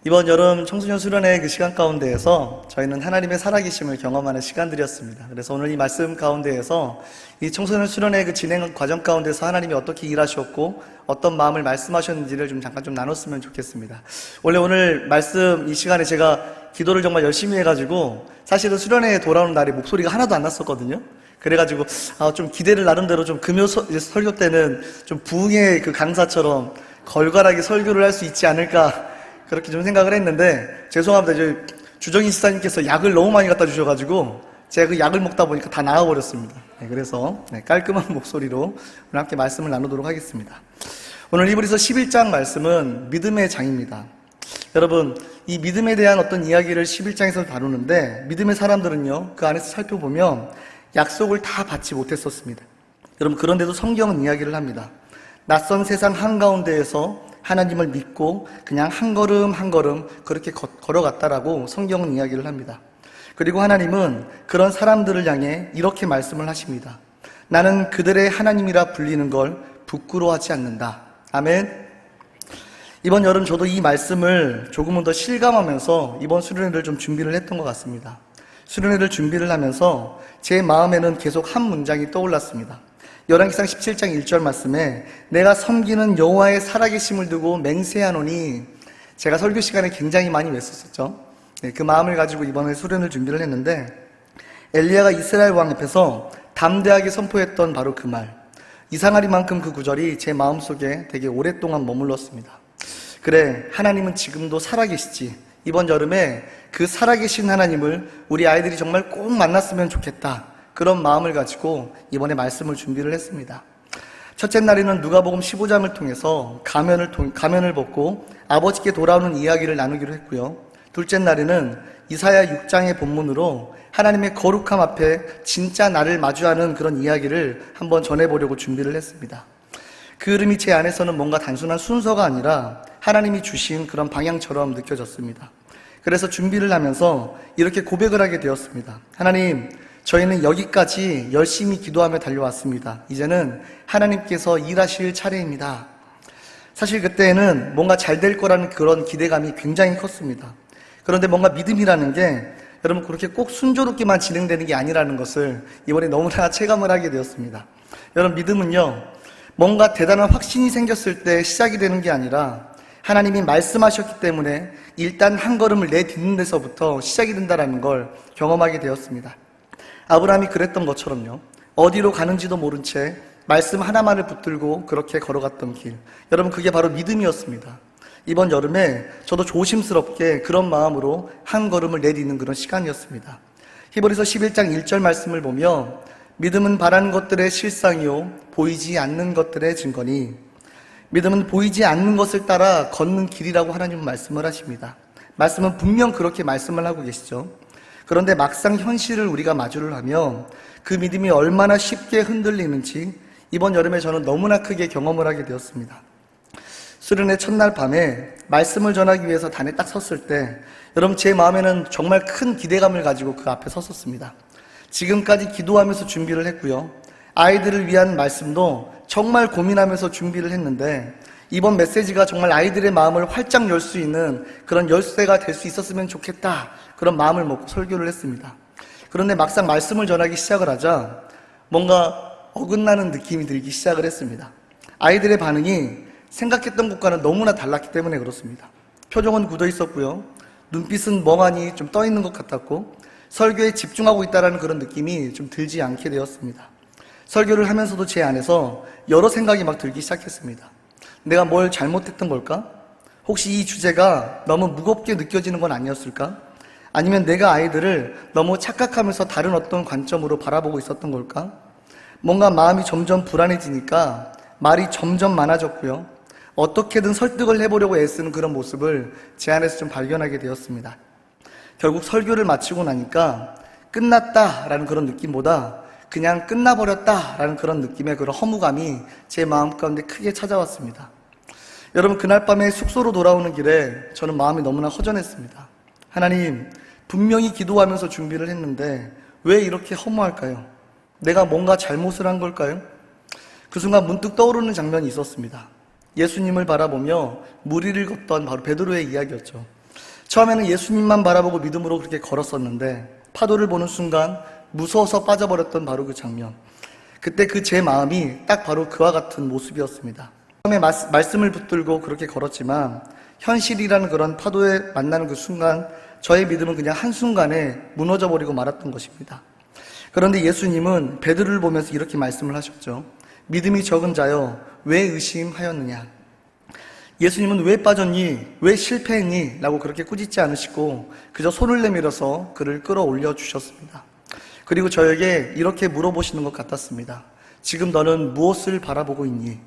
이번 여름 청소년 수련회 그 시간 가운데에서 저희는 하나님의 살아계심을 경험하는 시간들이었습니다. 그래서 오늘 이 말씀 가운데에서 이 청소년 수련회 그 진행 과정 가운데서 하나님이 어떻게 일하셨고 어떤 마음을 말씀하셨는지를 잠깐 나눴으면 좋겠습니다. 원래 오늘 말씀 이 시간에 제가 기도를 정말 열심히 해가지고 사실은 수련회에 돌아오는 날에 목소리가 하나도 안 났었거든요. 그래가지고 좀 기대를 나름대로 좀 금요 설교 때는 좀 부흥의 그 강사처럼 걸갈하게 설교를 할 수 있지 않을까 그렇게 좀 생각을 했는데 죄송합니다. 저희 주정인 시사님께서 약을 너무 많이 갖다 주셔가지고 제가 그 약을 먹다 보니까 다 나와버렸습니다. 그래서 깔끔한 목소리로 오늘 함께 말씀을 나누도록 하겠습니다. 오늘 히브리서 11장 말씀은 믿음의 장입니다. 여러분, 이 믿음에 대한 어떤 이야기를 11장에서 다루는데 믿음의 사람들은요, 그 안에서 살펴보면 약속을 다 받지 못했었습니다. 여러분, 그런데도 성경은 이야기를 합니다. 낯선 세상 한가운데에서 하나님을 믿고 그냥 한 걸음 한 걸음 그렇게 걸어갔다라고 성경은 이야기를 합니다. 그리고 하나님은 그런 사람들을 향해 이렇게 말씀을 하십니다. 나는 그들의 하나님이라 불리는 걸 부끄러워하지 않는다. 아멘. 이번 여름 저도 이 말씀을 조금은 더 실감하면서 이번 수련회를 좀 준비를 했던 것 같습니다. 수련회를 준비를 하면서 제 마음에는 계속 한 문장이 떠올랐습니다. 열왕기상 17장 1절 말씀에 내가 섬기는 여호와의 살아계심을 두고 맹세하노니, 제가 설교 시간에 굉장히 많이 외쳤었죠. 그 마음을 가지고 이번에 수련을 준비를 했는데 엘리야가 이스라엘 왕 앞에서 담대하게 선포했던 바로 그 말, 이상하리만큼 그 구절이 제 마음속에 되게 오랫동안 머물렀습니다. 그래, 하나님은 지금도 살아계시지. 이번 여름에 그 살아계신 하나님을 우리 아이들이 정말 꼭 만났으면 좋겠다. 그런 마음을 가지고 이번에 말씀을 준비를 했습니다. 첫째 날에는 누가복음 15장을 통해서 가면을 벗고 아버지께 돌아오는 이야기를 나누기로 했고요. 둘째 날에는 이사야 6장의 본문으로 하나님의 거룩함 앞에 진짜 나를 마주하는 그런 이야기를 한번 전해보려고 준비를 했습니다. 그 흐름이 제 안에서는 뭔가 단순한 순서가 아니라 하나님이 주신 그런 방향처럼 느껴졌습니다. 그래서 준비를 하면서 이렇게 고백을 하게 되었습니다. 하나님, 저희는 여기까지 열심히 기도하며 달려왔습니다. 이제는 하나님께서 일하실 차례입니다. 사실 그때는 뭔가 잘 될 거라는 그런 기대감이 굉장히 컸습니다. 그런데 뭔가 믿음이라는 게 여러분 그렇게 꼭 순조롭게만 진행되는 게 아니라는 것을 이번에 너무나 체감을 하게 되었습니다. 여러분, 믿음은요, 뭔가 대단한 확신이 생겼을 때 시작이 되는 게 아니라 하나님이 말씀하셨기 때문에 일단 한 걸음을 내딛는 데서부터 시작이 된다는 걸 경험하게 되었습니다. 아브라함이 그랬던 것처럼요, 어디로 가는지도 모른 채 말씀 하나만을 붙들고 그렇게 걸어갔던 길, 여러분 그게 바로 믿음이었습니다. 이번 여름에 저도 조심스럽게 그런 마음으로 한 걸음을 내딛는 그런 시간이었습니다. 히브리서 11장 1절 말씀을 보면 믿음은 바라는 것들의 실상이요 보이지 않는 것들의 증거니, 믿음은 보이지 않는 것을 따라 걷는 길이라고 하나님은 말씀을 하십니다. 말씀은 분명 그렇게 말씀을 하고 계시죠. 그런데 막상 현실을 우리가 마주를 하면 그 믿음이 얼마나 쉽게 흔들리는지 이번 여름에 저는 너무나 크게 경험을 하게 되었습니다. 수련회 첫날 밤에 말씀을 전하기 위해서 단에 딱 섰을 때 여러분 제 마음에는 정말 큰 기대감을 가지고 그 앞에 섰었습니다. 지금까지 기도하면서 준비를 했고요. 아이들을 위한 말씀도 정말 고민하면서 준비를 했는데 이번 메시지가 정말 아이들의 마음을 활짝 열 수 있는 그런 열쇠가 될 수 있었으면 좋겠다, 그런 마음을 먹고 설교를 했습니다. 그런데 막상 말씀을 전하기 시작을 하자 뭔가 어긋나는 느낌이 들기 시작을 했습니다. 아이들의 반응이 생각했던 것과는 너무나 달랐기 때문에 그렇습니다. 표정은 굳어 있었고요, 눈빛은 멍하니 좀 떠 있는 것 같았고 설교에 집중하고 있다는 그런 느낌이 좀 들지 않게 되었습니다. 설교를 하면서도 제 안에서 여러 생각이 막 들기 시작했습니다. 내가 뭘 잘못했던 걸까? 혹시 이 주제가 너무 무겁게 느껴지는 건 아니었을까? 아니면 내가 아이들을 너무 착각하면서 다른 어떤 관점으로 바라보고 있었던 걸까? 뭔가 마음이 점점 불안해지니까 말이 점점 많아졌고요. 어떻게든 설득을 해보려고 애쓰는 그런 모습을 제 안에서 좀 발견하게 되었습니다. 결국 설교를 마치고 나니까 끝났다라는 그런 느낌보다 그냥 끝나버렸다라는 그런 느낌의 그런 허무감이 제 마음 가운데 크게 찾아왔습니다. 여러분, 그날 밤에 숙소로 돌아오는 길에 저는 마음이 너무나 허전했습니다. 하나님, 분명히 기도하면서 준비를 했는데 왜 이렇게 허무할까요? 내가 뭔가 잘못을 한 걸까요? 그 순간 문득 떠오르는 장면이 있었습니다. 예수님을 바라보며 물 위를 걷던 바로 베드로의 이야기였죠. 처음에는 예수님만 바라보고 믿음으로 그렇게 걸었었는데 파도를 보는 순간 무서워서 빠져버렸던 바로 그 장면. 그때 그 제 마음이 딱 바로 그와 같은 모습이었습니다. 처음에 말씀을 붙들고 그렇게 걸었지만 현실이라는 그런 파도에 만나는 그 순간 저의 믿음은 그냥 한순간에 무너져버리고 말았던 것입니다. 그런데 예수님은 베드로를 보면서 이렇게 말씀을 하셨죠. 믿음이 적은 자여 왜 의심하였느냐. 예수님은 왜 빠졌니? 왜 실패했니? 라고 그렇게 꾸짖지 않으시고 그저 손을 내밀어서 그를 끌어올려 주셨습니다. 그리고 저에게 이렇게 물어보시는 것 같았습니다. 지금 너는 무엇을 바라보고 있니?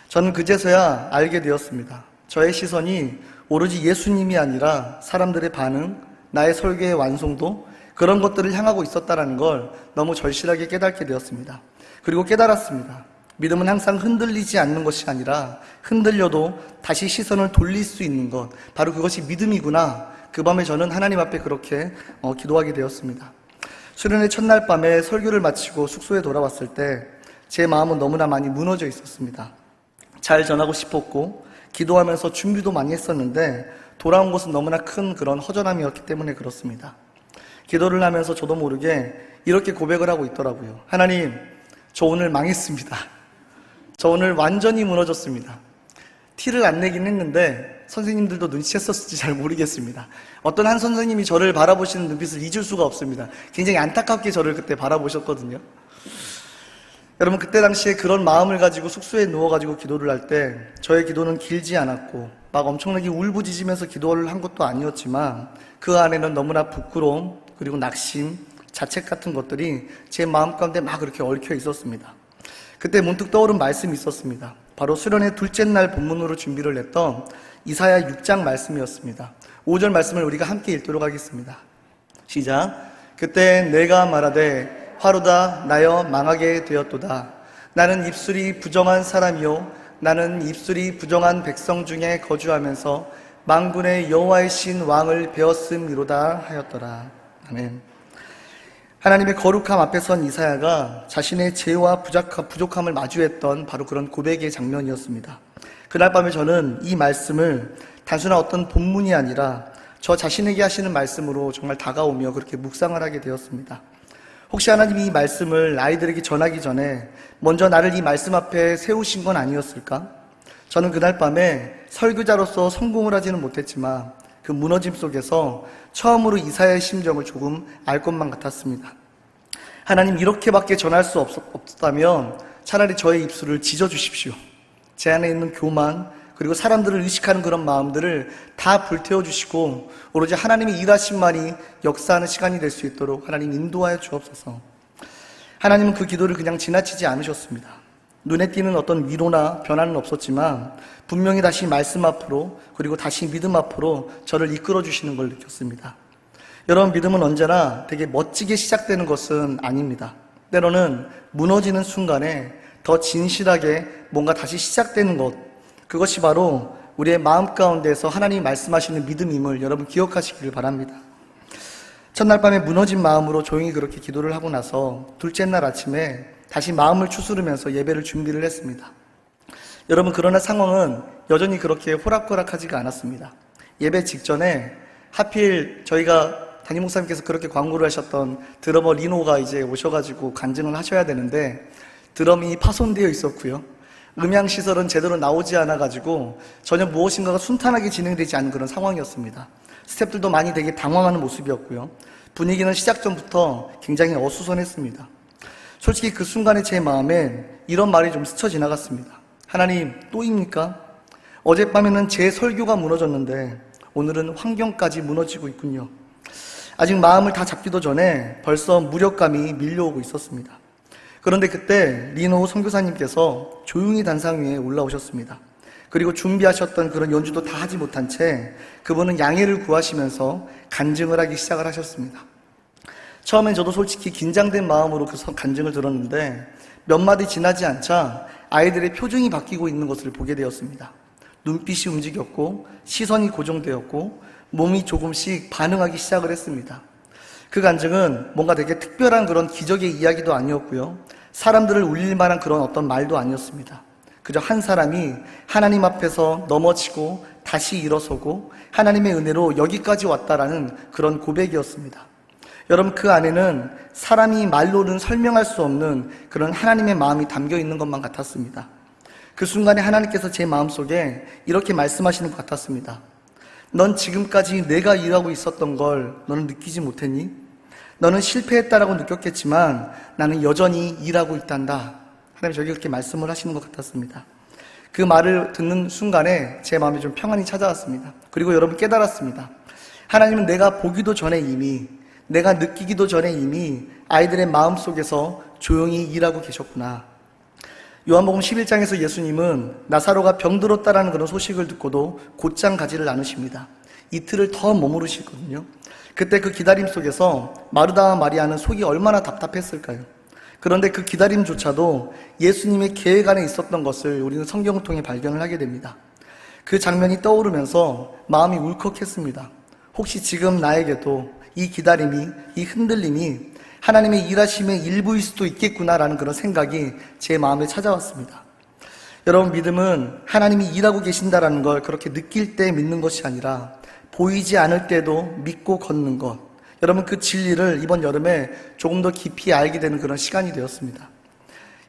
저는 그제서야 알게 되었습니다. 저의 시선이 오로지 예수님이 아니라 사람들의 반응, 나의 설교의 완성도, 그런 것들을 향하고 있었다는 걸 너무 절실하게 깨닫게 되었습니다. 그리고 깨달았습니다. 믿음은 항상 흔들리지 않는 것이 아니라 흔들려도 다시 시선을 돌릴 수 있는 것, 바로 그것이 믿음이구나. 그 밤에 저는 하나님 앞에 그렇게 기도하게 되었습니다. 수련회 첫날 밤에 설교를 마치고 숙소에 돌아왔을 때 제 마음은 너무나 많이 무너져 있었습니다. 잘 전하고 싶었고 기도하면서 준비도 많이 했었는데 돌아온 것은 너무나 큰 그런 허전함이었기 때문에 그렇습니다. 기도를 하면서 저도 모르게 이렇게 고백을 하고 있더라고요. 하나님, 저 오늘 망했습니다. 저 오늘 완전히 무너졌습니다. 티를 안 내긴 했는데 선생님들도 눈치챘었을지 잘 모르겠습니다. 어떤 한 선생님이 저를 바라보시는 눈빛을 잊을 수가 없습니다. 굉장히 안타깝게 저를 그때 바라보셨거든요. 여러분, 그때 당시에 그런 마음을 가지고 숙소에 누워가지고 기도를 할 때 저의 기도는 길지 않았고 막 엄청나게 울부짖으면서 기도를 한 것도 아니었지만 그 안에는 너무나 부끄러움, 그리고 낙심, 자책 같은 것들이 제 마음 가운데 막 그렇게 얽혀 있었습니다. 그때 문득 떠오른 말씀이 있었습니다. 바로 수련회 둘째 날 본문으로 준비를 했던 이사야 6장 말씀이었습니다. 5절 말씀을 우리가 함께 읽도록 하겠습니다. 시작. 그때 내가 말하되 화로다 나여 망하게 되었도다. 나는 입술이 부정한 사람이요 나는 입술이 부정한 백성 중에 거주하면서 만군의 여호와의 신 왕을 베었음이로다 하였더라. 아멘. 하나님의 거룩함 앞에 선 이사야가 자신의 죄와 부족함을 마주했던 바로 그런 고백의 장면이었습니다. 그날 밤에 저는 이 말씀을 단순한 어떤 본문이 아니라 저 자신에게 하시는 말씀으로 정말 다가오며 그렇게 묵상을 하게 되었습니다. 혹시 하나님이 이 말씀을 아이들에게 전하기 전에 먼저 나를 이 말씀 앞에 세우신 건 아니었을까? 저는 그날 밤에 설교자로서 성공을 하지는 못했지만 그 무너짐 속에서 처음으로 이사야의 심정을 조금 알 것만 같았습니다. 하나님, 이렇게밖에 전할 수 없다면 차라리 저의 입술을 찢어주십시오. 제 안에 있는 교만, 그리고 사람들을 의식하는 그런 마음들을 다 불태워주시고 오로지 하나님의 일하심만이 역사하는 시간이 될 수 있도록 하나님 인도하여 주옵소서. 하나님은 그 기도를 그냥 지나치지 않으셨습니다. 눈에 띄는 어떤 위로나 변화는 없었지만 분명히 다시 말씀 앞으로, 그리고 다시 믿음 앞으로 저를 이끌어 주시는 걸 느꼈습니다. 여러분, 믿음은 언제나 되게 멋지게 시작되는 것은 아닙니다. 때로는 무너지는 순간에 더 진실하게 뭔가 다시 시작되는 것, 그것이 바로 우리의 마음 가운데서 하나님이 말씀하시는 믿음임을 여러분 기억하시기를 바랍니다. 첫날 밤에 무너진 마음으로 조용히 그렇게 기도를 하고 나서 둘째 날 아침에 다시 마음을 추스르면서 예배를 준비를 했습니다. 여러분, 그러나 상황은 여전히 그렇게 호락호락하지가 않았습니다. 예배 직전에 하필 저희가 담임 목사님께서 그렇게 광고를 하셨던 드러머 리노가 이제 오셔가지고 간증을 하셔야 되는데 드럼이 파손되어 있었고요. 음향시설은 제대로 나오지 않아가지고 전혀 무엇인가가 순탄하게 진행되지 않은 그런 상황이었습니다. 스태프들도 많이 되게 당황하는 모습이었고요. 분위기는 시작 전부터 굉장히 어수선했습니다. 솔직히 그 순간에 제 마음엔 이런 말이 좀 스쳐 지나갔습니다. 하나님, 또입니까? 어젯밤에는 제 설교가 무너졌는데 오늘은 환경까지 무너지고 있군요. 아직 마음을 다 잡기도 전에 벌써 무력감이 밀려오고 있었습니다. 그런데 그때 리노 선교사님께서 조용히 단상 위에 올라오셨습니다. 그리고 준비하셨던 그런 연주도 다 하지 못한 채 그분은 양해를 구하시면서 간증을 하기 시작을 하셨습니다. 처음엔 저도 솔직히 긴장된 마음으로 그 간증을 들었는데 몇 마디 지나지 않자 아이들의 표정이 바뀌고 있는 것을 보게 되었습니다. 눈빛이 움직였고 시선이 고정되었고 몸이 조금씩 반응하기 시작을 했습니다. 그 간증은 뭔가 되게 특별한 그런 기적의 이야기도 아니었고요. 사람들을 울릴 만한 그런 어떤 말도 아니었습니다. 그저 한 사람이 하나님 앞에서 넘어지고 다시 일어서고 하나님의 은혜로 여기까지 왔다라는 그런 고백이었습니다. 여러분, 그 안에는 사람이 말로는 설명할 수 없는 그런 하나님의 마음이 담겨 있는 것만 같았습니다. 그 순간에 하나님께서 제 마음속에 이렇게 말씀하시는 것 같았습니다. 넌 지금까지 내가 일하고 있었던 걸 너는 느끼지 못했니? 너는 실패했다라고 느꼈겠지만 나는 여전히 일하고 있단다. 하나님 저에게 그렇게 말씀을 하시는 것 같았습니다. 그 말을 듣는 순간에 제 마음에 좀 평안이 찾아왔습니다. 그리고 여러분 깨달았습니다. 하나님은 내가 보기도 전에 이미, 내가 느끼기도 전에 이미 아이들의 마음속에서 조용히 일하고 계셨구나. 요한복음 11장에서 예수님은 나사로가 병들었다라는 그런 소식을 듣고도 곧장 가지를 않으십니다. 이틀을 더 머무르시거든요. 그때 그 기다림 속에서 마르다와 마리아는 속이 얼마나 답답했을까요? 그런데 그 기다림조차도 예수님의 계획 안에 있었던 것을 우리는 성경을 통해 발견을 하게 됩니다. 그 장면이 떠오르면서 마음이 울컥했습니다. 혹시 지금 나에게도 이 기다림이, 이 흔들림이 하나님의 일하심의 일부일 수도 있겠구나라는 그런 생각이 제 마음에 찾아왔습니다. 여러분, 믿음은 하나님이 일하고 계신다라는 걸 그렇게 느낄 때 믿는 것이 아니라 보이지 않을 때도 믿고 걷는 것. 여러분, 그 진리를 이번 여름에 조금 더 깊이 알게 되는 그런 시간이 되었습니다.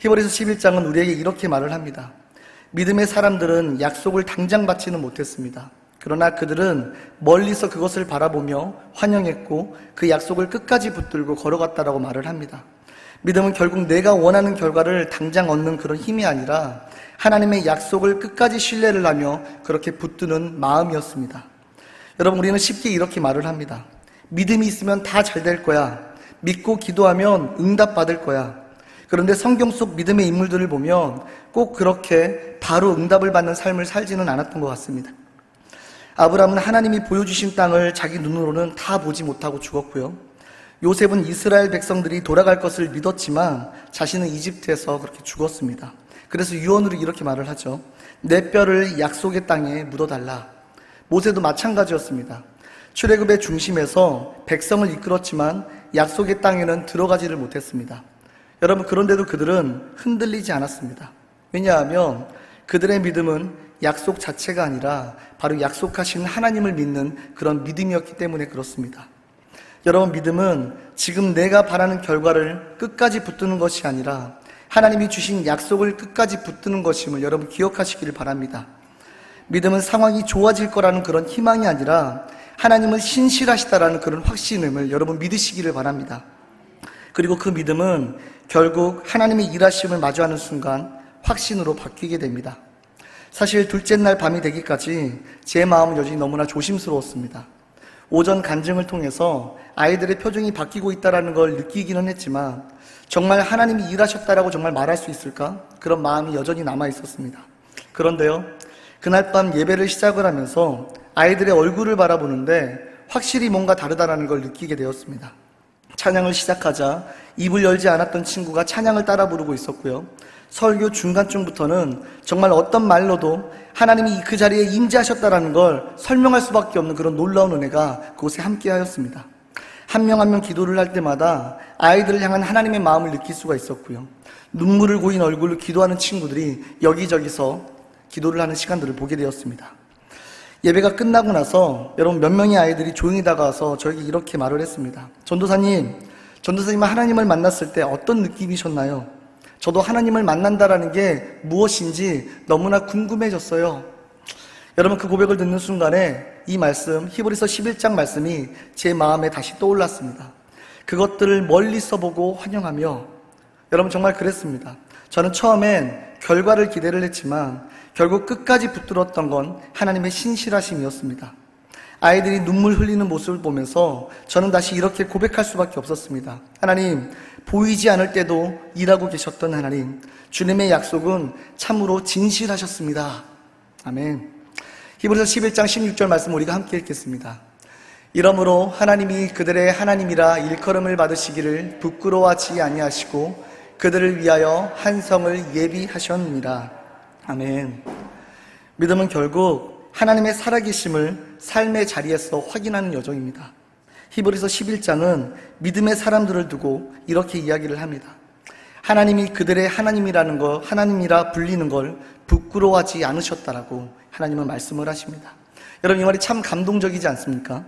히브리서 11장은 우리에게 이렇게 말을 합니다. 믿음의 사람들은 약속을 당장 받지는 못했습니다. 그러나 그들은 멀리서 그것을 바라보며 환영했고 그 약속을 끝까지 붙들고 걸어갔다라고 말을 합니다. 믿음은 결국 내가 원하는 결과를 당장 얻는 그런 힘이 아니라 하나님의 약속을 끝까지 신뢰를 하며 그렇게 붙드는 마음이었습니다. 여러분, 우리는 쉽게 이렇게 말을 합니다. 믿음이 있으면 다 잘 될 거야. 믿고 기도하면 응답받을 거야. 그런데 성경 속 믿음의 인물들을 보면 꼭 그렇게 바로 응답을 받는 삶을 살지는 않았던 것 같습니다. 아브라함은 하나님이 보여주신 땅을 자기 눈으로는 다 보지 못하고 죽었고요. 요셉은 이스라엘 백성들이 돌아갈 것을 믿었지만 자신은 이집트에서 그렇게 죽었습니다. 그래서 유언으로 이렇게 말을 하죠. 내 뼈를 약속의 땅에 묻어달라. 모세도 마찬가지였습니다. 출애굽의 중심에서 백성을 이끌었지만 약속의 땅에는 들어가지를 못했습니다. 여러분, 그런데도 그들은 흔들리지 않았습니다. 왜냐하면 그들의 믿음은 약속 자체가 아니라 바로 약속하신 하나님을 믿는 그런 믿음이었기 때문에 그렇습니다. 여러분, 믿음은 지금 내가 바라는 결과를 끝까지 붙드는 것이 아니라 하나님이 주신 약속을 끝까지 붙드는 것임을 여러분 기억하시기를 바랍니다. 믿음은 상황이 좋아질 거라는 그런 희망이 아니라 하나님은 신실하시다라는 그런 확신임을 여러분 믿으시기를 바랍니다. 그리고 그 믿음은 결국 하나님의 일하심을 마주하는 순간 확신으로 바뀌게 됩니다. 사실 둘째 날 밤이 되기까지 제 마음은 여전히 너무나 조심스러웠습니다. 오전 간증을 통해서 아이들의 표정이 바뀌고 있다는 걸 느끼기는 했지만 정말 하나님이 일하셨다라고 정말 말할 수 있을까? 그런 마음이 여전히 남아 있었습니다. 그런데요, 그날 밤 예배를 시작을 하면서 아이들의 얼굴을 바라보는데 확실히 뭔가 다르다는 걸 느끼게 되었습니다. 찬양을 시작하자 입을 열지 않았던 친구가 찬양을 따라 부르고 있었고요. 설교 중간쯤부터는 정말 어떤 말로도 하나님이 그 자리에 임재하셨다라는 걸 설명할 수밖에 없는 그런 놀라운 은혜가 그곳에 함께하였습니다. 한 명 한 명 기도를 할 때마다 아이들을 향한 하나님의 마음을 느낄 수가 있었고요. 눈물을 고인 얼굴로 기도하는 친구들이 여기저기서 기도를 하는 시간들을 보게 되었습니다. 예배가 끝나고 나서 여러분 몇 명의 아이들이 조용히 다가와서 저에게 이렇게 말을 했습니다. 전도사님 하나님을 만났을 때 어떤 느낌이셨나요? 저도 하나님을 만난다라는 게 무엇인지 너무나 궁금해졌어요. 여러분, 그 고백을 듣는 순간에 이 말씀, 히브리서 11장 말씀이 제 마음에 다시 떠올랐습니다. 그것들을 멀리서 보고 환영하며, 여러분 정말 그랬습니다. 저는 처음엔 결과를 기대를 했지만 결국 끝까지 붙들었던 건 하나님의 신실하심이었습니다. 아이들이 눈물 흘리는 모습을 보면서 저는 다시 이렇게 고백할 수밖에 없었습니다. 하나님, 보이지 않을 때도 일하고 계셨던 하나님, 주님의 약속은 참으로 진실하셨습니다. 아멘. 히브리서 11장 16절 말씀 우리가 함께 읽겠습니다. 이러므로 하나님이 그들의 하나님이라 일컬음을 받으시기를 부끄러워하지 아니하시고 그들을 위하여 한 성을 예비하셨느니라. 아멘. 믿음은 결국 하나님의 살아계심을 삶의 자리에서 확인하는 여정입니다. 히브리서 11장은 믿음의 사람들을 두고 이렇게 이야기를 합니다. 하나님이 그들의 하나님이라는 것, 하나님이라 불리는 걸 부끄러워하지 않으셨다라고 하나님은 말씀을 하십니다. 여러분, 이 말이 참 감동적이지 않습니까?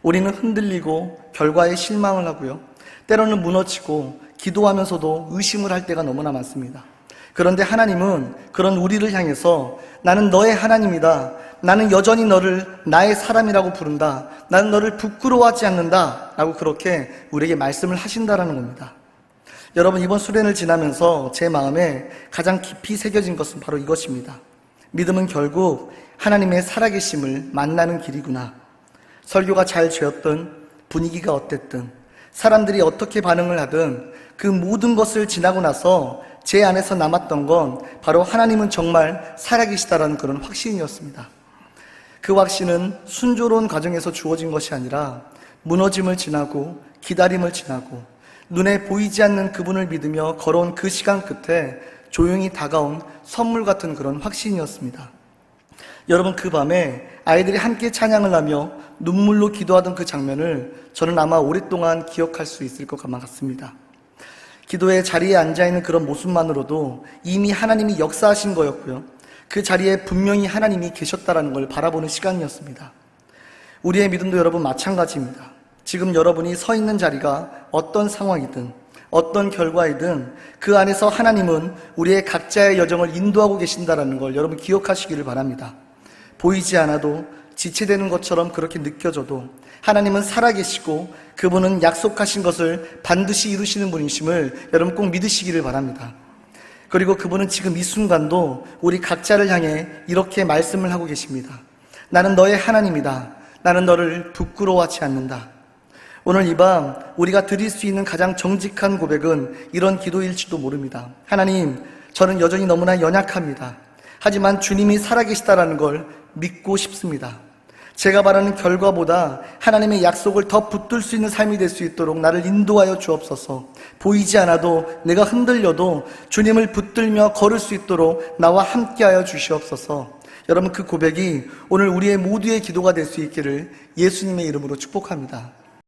우리는 흔들리고 결과에 실망을 하고요. 때로는 무너지고 기도하면서도 의심을 할 때가 너무나 많습니다. 그런데 하나님은 그런 우리를 향해서 나는 너의 하나님이다. 나는 여전히 너를 나의 사람이라고 부른다. 나는 너를 부끄러워하지 않는다. 라고 그렇게 우리에게 말씀을 하신다라는 겁니다. 여러분, 이번 수련을 지나면서 제 마음에 가장 깊이 새겨진 것은 바로 이것입니다. 믿음은 결국 하나님의 살아계심을 만나는 길이구나. 설교가 잘 되었든 분위기가 어땠든 사람들이 어떻게 반응을 하든 그 모든 것을 지나고 나서 제 안에서 남았던 건 바로 하나님은 정말 살아계시다라는 그런 확신이었습니다. 그 확신은 순조로운 과정에서 주어진 것이 아니라 무너짐을 지나고 기다림을 지나고 눈에 보이지 않는 그분을 믿으며 걸어온 그 시간 끝에 조용히 다가온 선물 같은 그런 확신이었습니다. 여러분, 그 밤에 아이들이 함께 찬양을 하며 눈물로 기도하던 그 장면을 저는 아마 오랫동안 기억할 수 있을 것 같습니다. 기도의 자리에 앉아있는 그런 모습만으로도 이미 하나님이 역사하신 거였고요. 그 자리에 분명히 하나님이 계셨다는 걸 바라보는 시간이었습니다. 우리의 믿음도 여러분 마찬가지입니다. 지금 여러분이 서 있는 자리가 어떤 상황이든 어떤 결과이든 그 안에서 하나님은 우리의 각자의 여정을 인도하고 계신다는 걸 여러분 기억하시기를 바랍니다. 보이지 않아도 지체되는 것처럼 그렇게 느껴져도 하나님은 살아계시고 그분은 약속하신 것을 반드시 이루시는 분이심을 여러분 꼭 믿으시기를 바랍니다. 그리고 그분은 지금 이 순간도 우리 각자를 향해 이렇게 말씀을 하고 계십니다. 나는 너의 하나님이다. 나는 너를 부끄러워하지 않는다. 오늘 이 밤 우리가 드릴 수 있는 가장 정직한 고백은 이런 기도일지도 모릅니다. 하나님, 저는 여전히 너무나 연약합니다. 하지만 주님이 살아계시다라는 걸 믿고 싶습니다. 제가 바라는 결과보다 하나님의 약속을 더 붙들 수 있는 삶이 될 수 있도록 나를 인도하여 주옵소서. 보이지 않아도 내가 흔들려도 주님을 붙들며 걸을 수 있도록 나와 함께하여 주시옵소서. 여러분, 그 고백이 오늘 우리의 모두의 기도가 될 수 있기를 예수님의 이름으로 축복합니다.